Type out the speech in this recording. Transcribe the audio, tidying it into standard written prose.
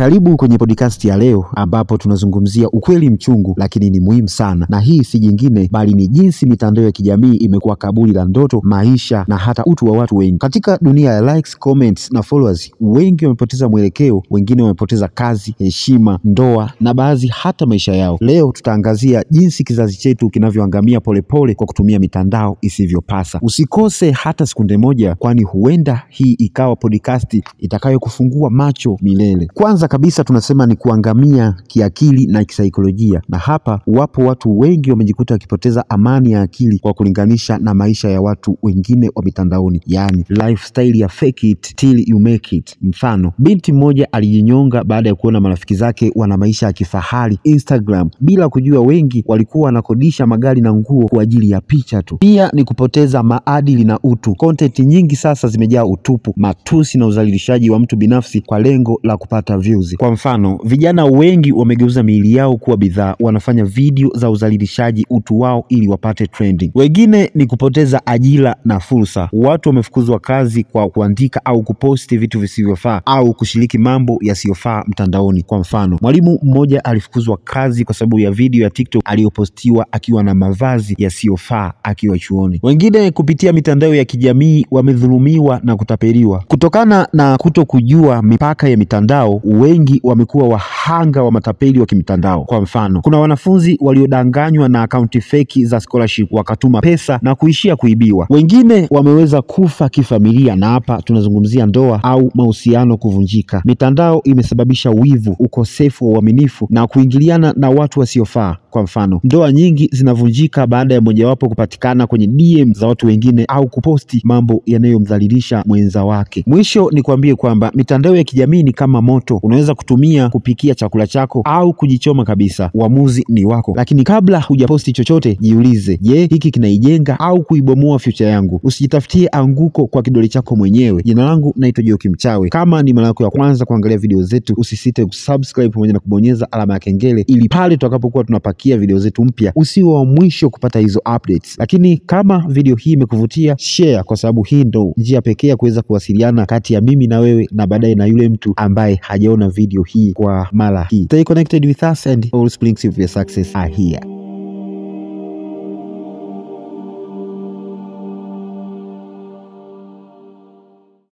Karibu kwenye podcast ya leo ambapo tunazungumzia ukweli mchungu lakini ni muhimu sana, na hii si jingine bali ni jinsi mitandao ya kijamii imekuwa kaburi la ndoto, maisha na hata utu wa watu wengi. Katika dunia ya likes, comments na followers, wengi wamepoteza mwelekeo, wengine wamepoteza kazi, heshima, ndoa na baadhi hata maisha yao. Leo tutaangazia jinsi kizazi chetu kinavyoangamia polepole kwa kutumia mitandao isivyopasa. Usikose hata sekunde moja, kwani huenda hii ikawa podcast itakayokufungua macho milele. Kwanza kabisa tunasema ni kuangamia kiakili na kisaikolojia, na hapa wapo watu wengi wamejikuta wakipoteza amani ya akili kwa kulinganisha na maisha ya watu wengine wa mitandaoni, yani lifestyle ya fake it till you make it. Mfano, binti mmoja alijinyonga baada ya kuona marafiki zake wana maisha ya kifahari Instagram, bila kujua wengi walikuwa wanakodisha magari na nguo kwa ajili ya picha tu. Pia ni kupoteza maadili na utu. Content nyingi sasa zimejaa utupu, matusi na udhalilishaji wa mtu binafsi kwa lengo la kupata views. Kwa mfano, vijana wengi wamegeuza miili yao kuwa bidhaa, wanafanya video za udhalilishaji utu wao ili wapate trending. Wengine ni kupoteza ajira na fursa. Watu wamefukuzwa kazi kwa kuandika au kuposti vitu visivyofaa au kushiriki mambo yasiyofaa mtandaoni. Kwa mfano, mwalimu mmoja alifukuzwa kazi kwa sababu ya video ya TikTok aliyopostiwa akiwa na mavazi yasiyofaa akiwa chuoni. Wengine kupitia mitandao ya kijamii wamedhulumiwa na kutapeliwa. Kutokana na kutokujua mipaka ya mitandao, wengi wamekuwa wahanga wa matapeli wa kimitandao. Kwa mfano, kuna wanafunzi waliodanganywa na akaunti feki za scholarship wakatuma pesa na kuishia kuibiwa. Wengine wameweza kufa kifamilia, na hapa tunazungumzia ndoa au mahusiano kuvunjika. Mitandao imesababisha wivu, ukosefu wa uaminifu na kuingiliana na watu wasiofaa. Kwa mfano, ndoa nyingi zinavunjika baada ya mojawapo kupatikana kwenye DM za watu wengine au kuposti mambo yanayomdhalilisha mwenza wake. Mwisho ni kuambie kwamba mitandao ya kijamii ni kama moto, unaweza kutumia kupikia chakula chako au kujichoma kabisa. Uamuzi ni wako. Lakini kabla hujaposti chochote, jiulize, je, hiki kinaijenga au kuibomoa future yangu? Usijitafutie anguko kwa kidole chako mwenyewe. Jina langu naitwa Joki Mchawe. Kama ni mara yako ya kwanza kuangalia video zetu, usisite kusubscribe pamoja na kubonyeza alama ya kengele ili pale tutakapokuwa tunapakia video zetu mpya usiwe wa mwisho kupata hizo updates. Lakini kama video hii imekuvutia, share, kwa sababu hii ndo njia pekee ya kuweza kuwasiliana kati ya mimi na wewe na baadaye na yule mtu ambaye hajaona video hii kwa mara hii. Stay connected with us and all springs of your success are here.